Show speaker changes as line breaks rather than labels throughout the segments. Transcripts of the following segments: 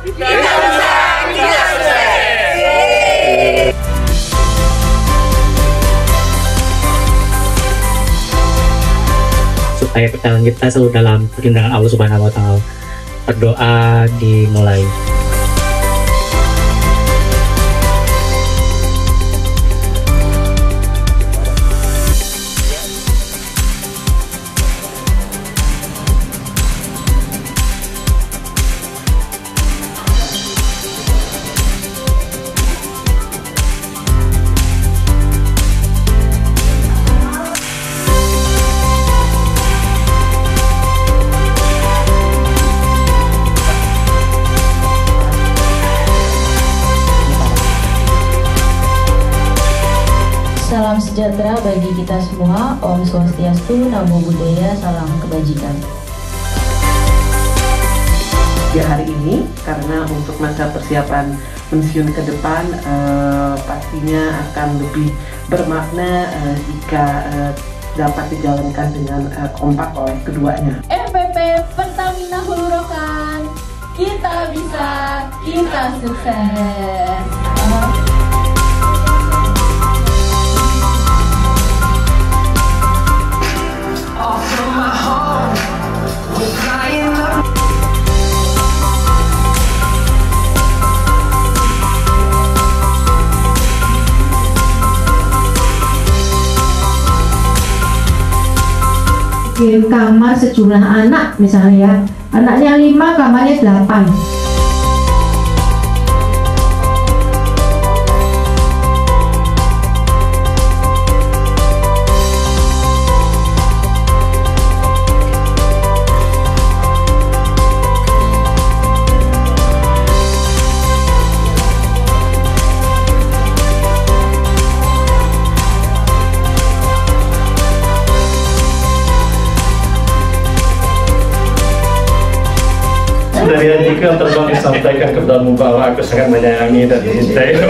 Kita bisa, kita sukses.
Supaya perjalanan kita selalu dalam perlindungan Allah Subhanahu wa Ta'ala. Berdoa dimulai.
Salam sejahtera bagi kita semua. Om Swastiastu, Namo Buddhaya, salam kebajikan.
Ya, hari ini karena untuk masa persiapan pensiun ke depan pastinya akan lebih bermakna jika dapat dijalankan dengan kompak oleh keduanya.
MPP Pertamina Hulu Rokan, kita bisa, kita sukses.
Kirim kamar sejumlah anak, misalnya anaknya 5, kamarnya 8.
Dari artikel tersebut disampaikan kepadamu bahwa aku sangat menyayangi dan mencintai.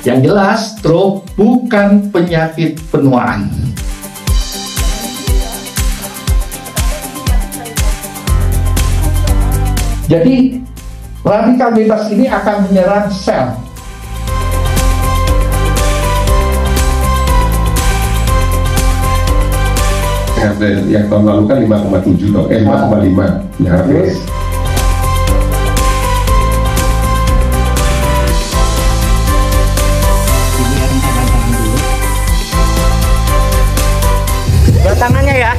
Yang jelas, stroke bukan penyakit penuaan. Jadi radikal bebas ini akan menyerang sel.
Yang tahun lalu kan 5,7 dok, 5,5 ya habis.
Buat tangannya ya.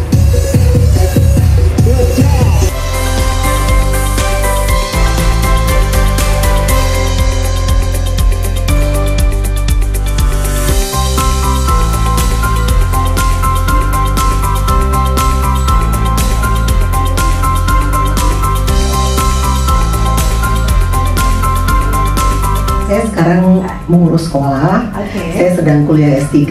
Saya sekarang mengurus sekolah, saya sedang kuliah S3,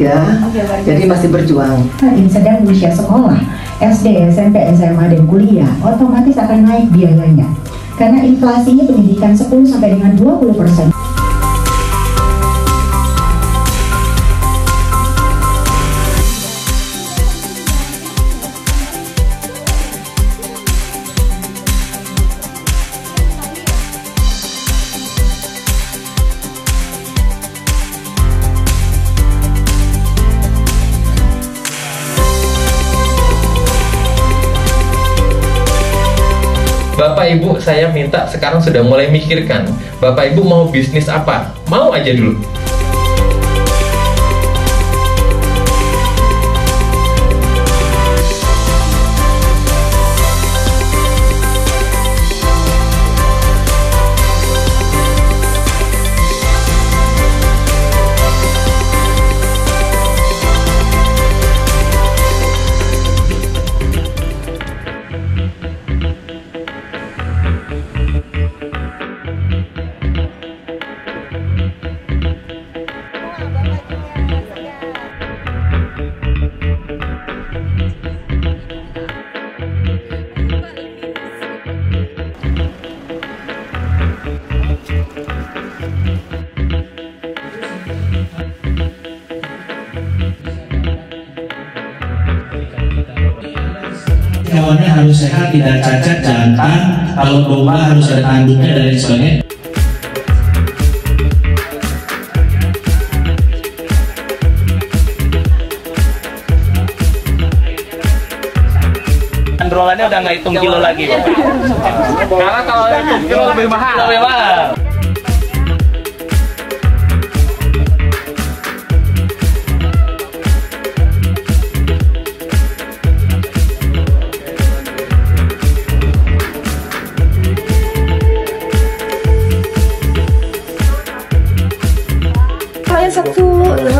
jadi masih berjuang.
Sedang usia sekolah, SD, SMP, SMA, dan kuliah, otomatis akan naik biayanya. Karena inflasinya pendidikan 10 sampai dengan 20%.
Bapak Ibu, saya minta sekarang sudah mulai mikirkan, Bapak Ibu mau bisnis apa? Mau aja dulu.
harus sehat, tidak cacat, jantan. Kalau domba harus ada tanduknya dan lain sebagainya.
Androlannya udah nggak hitung kilo lagi. Karena kalau hitung kilo lebih mahal. Lebih mahal.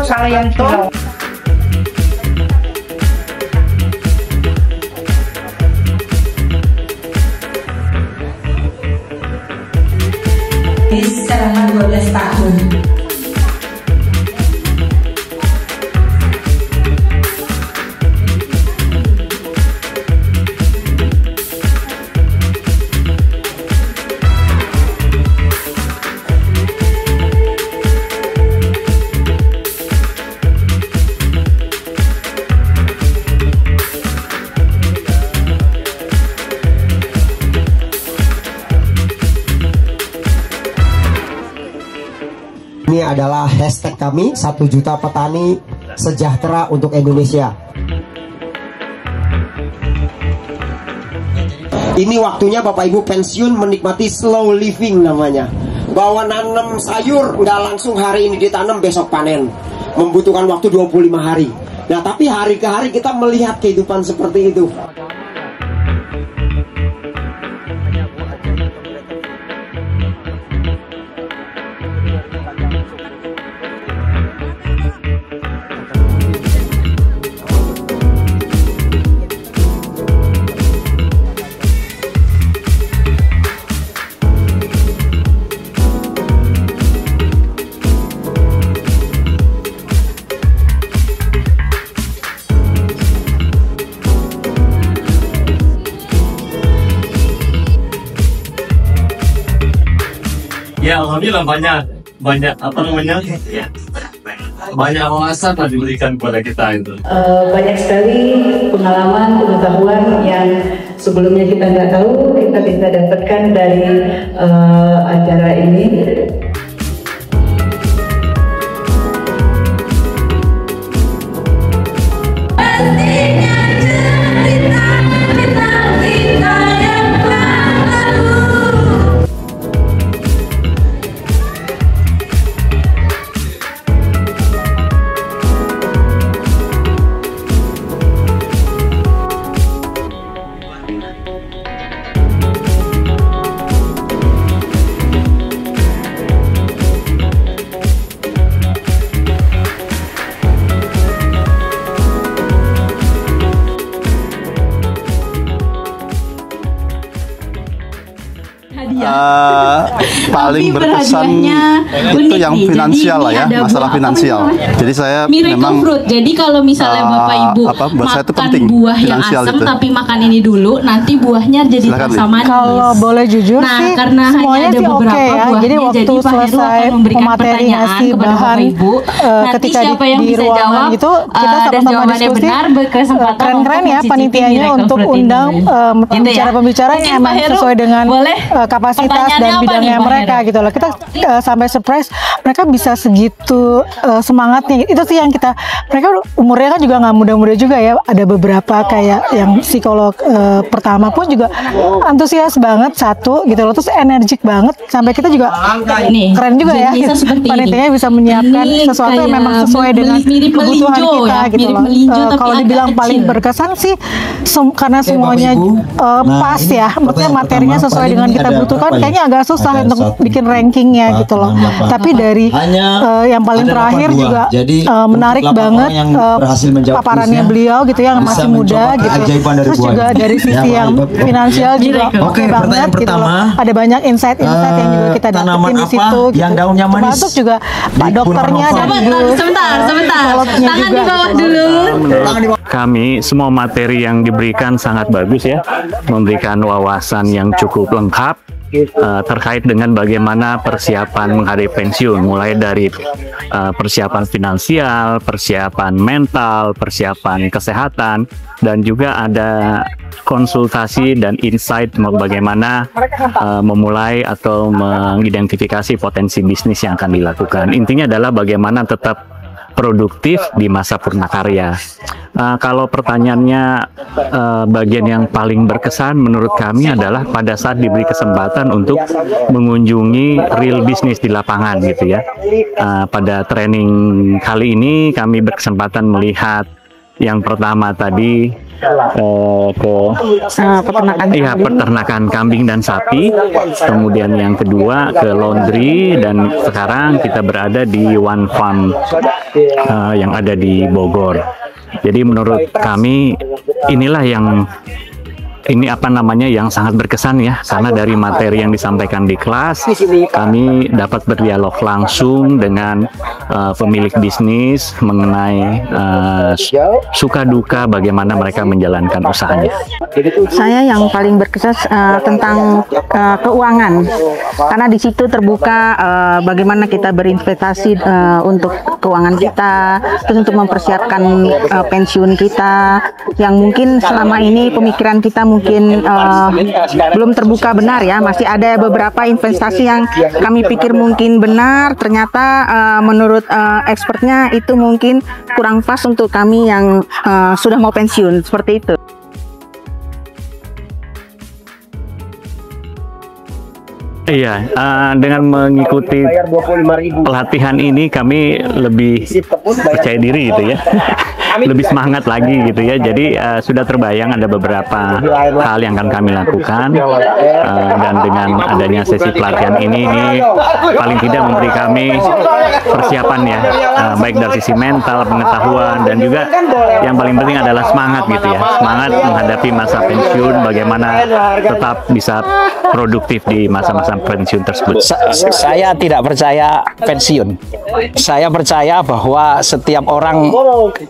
Kalau yang kilo.
Selama 12 tahun.
Ini adalah hashtag kami, 1 juta petani sejahtera untuk Indonesia. Ini waktunya Bapak Ibu pensiun menikmati slow living namanya. Bahwa nanam sayur nggak langsung hari ini ditanam besok panen, membutuhkan waktu 25 hari. Nah tapi hari ke hari kita melihat kehidupan seperti itu.
Ya, alhamdulillah banyak apa namanya? Ya, banyak wawasan yang diberikan kepada kita itu.
Banyak sekali pengalaman, pengetahuan yang sebelumnya kita nggak tahu, kita bisa dapatkan dari acara ini.
Paling berkesan itu yang finansial lah ya, masalah finansial. Jadi saya memang
fruit. Jadi kalau misalnya Bapak Ibu makan buah yang asam tapi makan ini dulu, nanti buahnya jadi rasa manis.
Kalau boleh jujur sih,
karena
semuanya
ada
sih
beberapa
ya. Jadi waktu selesai pemateri ngasih bahan ketika di ruangan gitu, kita sama-sama diskusi. Keren-keren ya panitianya untuk undang pembicara-pembicara yang emang sesuai dengan kapasitas dan bidangnya mereka gitu loh. Kita sampai surprise mereka bisa segitu semangatnya. Itu sih yang mereka umurnya kan juga nggak muda-muda juga ya. Ada beberapa kayak yang psikolog pertama pun juga antusias banget satu gitu loh. Terus energik banget sampai kita juga keren juga ya. Panitianya bisa menyiapkan sesuatu yang memang sesuai dengan kebutuhan kita gitu loh. Kalau dibilang paling berkesan sih karena semuanya pas ya. Maksudnya materinya sesuai dengan kita butuhkan, kayaknya agak susah untuk bikin rankingnya gitu loh. Tapi dari yang paling terakhir juga menarik banget paparannya beliau gitu yang masih muda gitu. Terus juga dari sisi yang finansial juga oke banget gitu loh. Ada banyak insight-insight yang juga kita dapetin di situ gitu. Termasuk juga Pak dokternya dan
sebentar tangan di bawah dulu.
Kami semua materi yang diberikan sangat bagus ya, memberikan wawasan yang cukup lengkap terkait dengan bagaimana persiapan menghadapi pensiun, mulai dari persiapan finansial, persiapan mental, persiapan kesehatan, dan juga ada konsultasi dan insight bagaimana memulai atau mengidentifikasi potensi bisnis yang akan dilakukan. Intinya adalah bagaimana tetap produktif di masa purnakarya. Kalau pertanyaannya bagian yang paling berkesan menurut kami adalah pada saat diberi kesempatan untuk mengunjungi real bisnis di lapangan gitu ya. Pada training kali ini kami berkesempatan melihat yang pertama tadi peternakan kambing dan sapi, kemudian yang kedua ke laundry, dan sekarang kita berada di One Farm yang ada di Bogor. Jadi menurut kami inilah yang yang sangat berkesan ya, karena dari materi yang disampaikan di kelas kami dapat berdialog langsung dengan pemilik bisnis mengenai suka duka bagaimana mereka menjalankan usahanya.
Saya yang paling berkesan tentang keuangan, karena di situ terbuka bagaimana kita berinvestasi untuk keuangan kita, terus untuk mempersiapkan pensiun kita yang mungkin selama ini pemikiran kita mungkin belum terbuka benar ya, masih ada beberapa investasi yang kami pikir mungkin benar, ternyata menurut expertnya itu mungkin kurang pas untuk kami yang sudah mau pensiun, seperti itu.
Iya, dengan mengikuti pelatihan ini kami lebih percaya diri gitu ya, lebih semangat lagi gitu ya. Jadi sudah terbayang ada beberapa hal yang akan kami lakukan, dan dengan adanya sesi pelatihan ini paling tidak memberi kami persiapan ya, baik dari sisi mental, pengetahuan, dan juga yang paling penting adalah semangat gitu ya, semangat menghadapi masa pensiun, bagaimana tetap bisa produktif di masa-masa pensiun tersebut.
Saya tidak percaya pensiun. Saya percaya bahwa setiap orang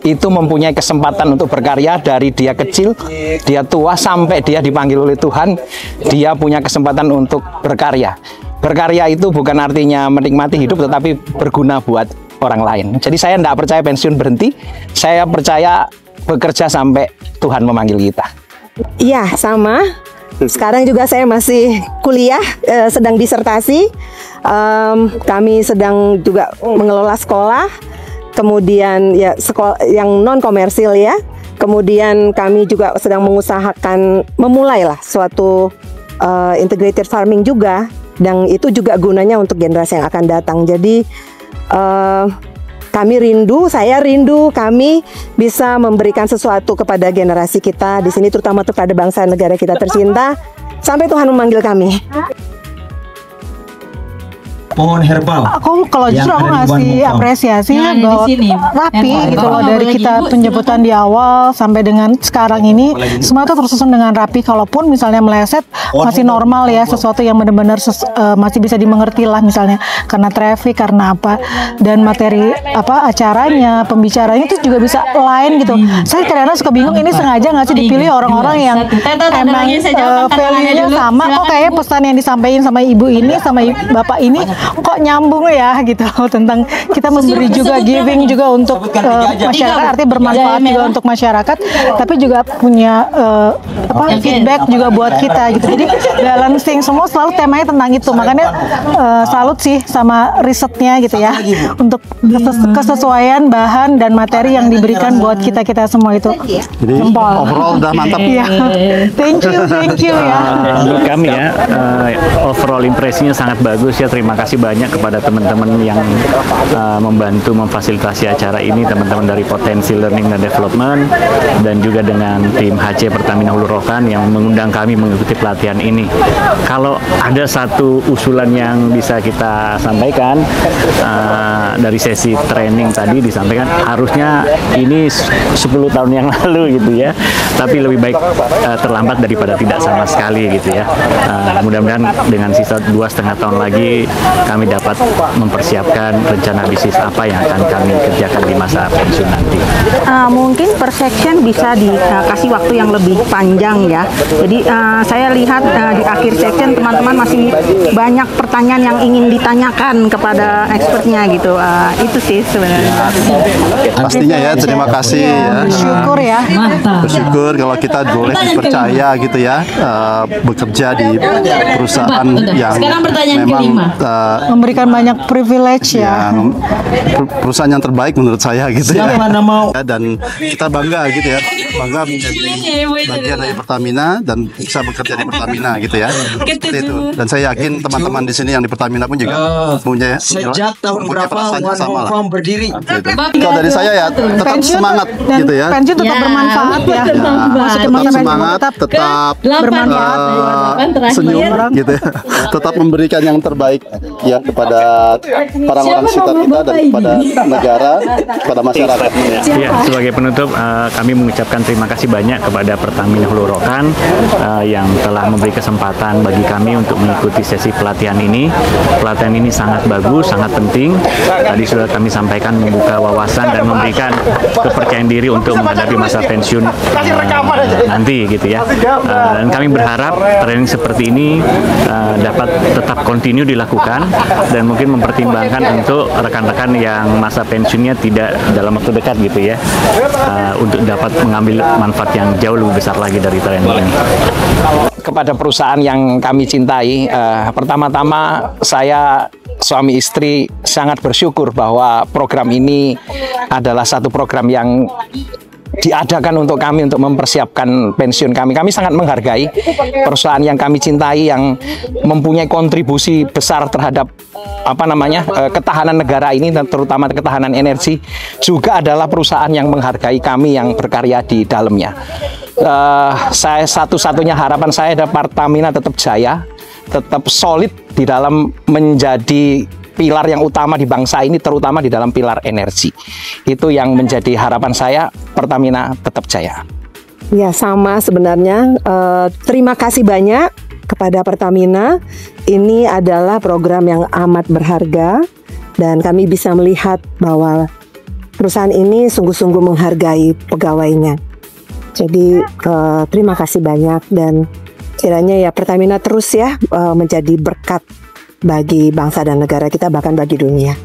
itu mempunyai kesempatan untuk berkarya dari dia kecil, dia tua, sampai dia dipanggil oleh Tuhan, dia punya kesempatan untuk berkarya. Berkarya itu bukan artinya menikmati hidup, tetapi berguna buat orang lain. Jadi saya tidak percaya pensiun berhenti, saya percaya bekerja sampai Tuhan memanggil kita.
Iya, sama. Sekarang juga saya masih kuliah, sedang disertasi. Kami sedang juga mengelola sekolah, kemudian ya sekolah yang non komersil ya. Kemudian kami juga sedang mengusahakan memulailah suatu integrated farming juga, dan itu juga gunanya untuk generasi yang akan datang. Jadi kami rindu, saya rindu kami bisa memberikan sesuatu kepada generasi kita di sini, terutama kepada bangsa negara kita tercinta, sampai Tuhan memanggil kami.
Pohon herbal.
Aku kalau justru aku ngasih apresiasinya bahwa rapi gitu loh, dari kita penjemputan di awal sampai dengan sekarang ini semua itu tersusun dengan rapi. Kalaupun misalnya meleset masih normal ya, sesuatu yang benar-benar masih bisa dimengerti lah, misalnya karena traffic, karena apa, dan materi apa acaranya, pembicaranya itu juga bisa lain gitu. Saya kadang-kadang suka bingung, ini sengaja nggak sih dipilih orang-orang yang emang value-nya sama, kok kayaknya pesan yang disampaikan sama ibu ini sama bapak ini kok nyambung ya gitu, tentang kita memberi juga, giving juga untuk masyarakat, artinya bermanfaat juga untuk masyarakat, tapi juga punya feedback juga buat kita gitu. Jadi balancing, semua selalu temanya tentang itu, makanya salut sih sama risetnya gitu ya, untuk kesesuaian bahan dan materi yang diberikan buat kita semua itu.
Jadi overall udah mantap.
Iya. Thank you ya.
Menurut kami ya, overall impresinya sangat bagus ya. Terima kasih banyak kepada teman-teman yang membantu memfasilitasi acara ini, teman-teman dari Potensi Learning dan Development, dan juga dengan tim HC Pertamina Hulu Rokan yang mengundang kami mengikuti pelatihan ini. Kalau ada satu usulan yang bisa kita sampaikan dari sesi training tadi, disampaikan harusnya ini 10 tahun yang lalu gitu ya, tapi lebih baik terlambat daripada tidak sama sekali gitu ya. Mudah-mudahan dengan sisa 2,5 tahun lagi kami dapat mempersiapkan rencana bisnis apa yang akan kami kerjakan di masa pensiun nanti.
Mungkin per section bisa dikasih waktu yang lebih panjang ya. Jadi saya lihat di akhir section teman-teman masih banyak pertanyaan yang ingin ditanyakan kepada expertnya gitu. Itu sih sebenarnya.
Pastinya ya, terima kasih ya.
Bersyukur ya.
Bersyukur kalau kita boleh dipercaya gitu ya, bekerja di perusahaan yang memang
memberikan banyak privilege ya.
Perusahaan yang terbaik menurut saya gitu ya. Dan kita bangga gitu ya, bangga menjadi bagian dari Pertamina dan bisa bekerja di Pertamina gitu ya. Seperti itu. Dan saya yakin teman-teman di sini yang di Pertamina pun juga punya
sejak tahun berapa One Farm berdiri.
Gitu. Kalau dari saya ya tetap semangat gitu ya.
Pensiun tetap bermanfaat ya.
Tetap semangat, tetap bermanfaat, senyum gitu ya. Tetap memberikan yang terbaik ya kepada orang-orang sekitar kita dan kepada negara, kepada masyarakat.
Ya, sebagai penutup kami mengucapkan terima kasih banyak kepada Pertamina Hulu Rokan yang telah memberi kesempatan bagi kami untuk mengikuti sesi pelatihan ini. Pelatihan ini sangat bagus, sangat penting. Tadi sudah kami sampaikan membuka wawasan dan memberikan kepercayaan diri untuk menghadapi masa pensiun nanti gitu ya. Dan kami berharap training seperti ini dapat tetap continue dilakukan dan mungkin mempertimbangkan untuk rekan-rekan yang masa pensiunnya tidak dalam waktu dekat gitu ya, untuk dapat mengambil manfaat yang jauh lebih besar lagi dari training ini.
Kepada perusahaan yang kami cintai, pertama-tama saya suami istri sangat bersyukur bahwa program ini adalah satu program yang diadakan untuk kami untuk mempersiapkan pensiun kami. Kami sangat menghargai perusahaan yang kami cintai yang mempunyai kontribusi besar terhadap ketahanan negara ini dan terutama ketahanan energi, juga adalah perusahaan yang menghargai kami yang berkarya di dalamnya. Saya satu-satunya harapan saya adalah Pertamina tetap jaya, tetap solid di dalam menjadi pilar yang utama di bangsa ini, terutama di dalam pilar energi. Itu yang menjadi harapan saya, Pertamina tetap jaya.
Ya, sama sebenarnya. Terima kasih banyak kepada Pertamina. Ini adalah program yang amat berharga dan kami bisa melihat bahwa perusahaan ini sungguh-sungguh menghargai pegawainya. Jadi terima kasih banyak dan kiranya ya Pertamina terus ya menjadi berkat bagi bangsa dan negara kita, bahkan bagi dunia.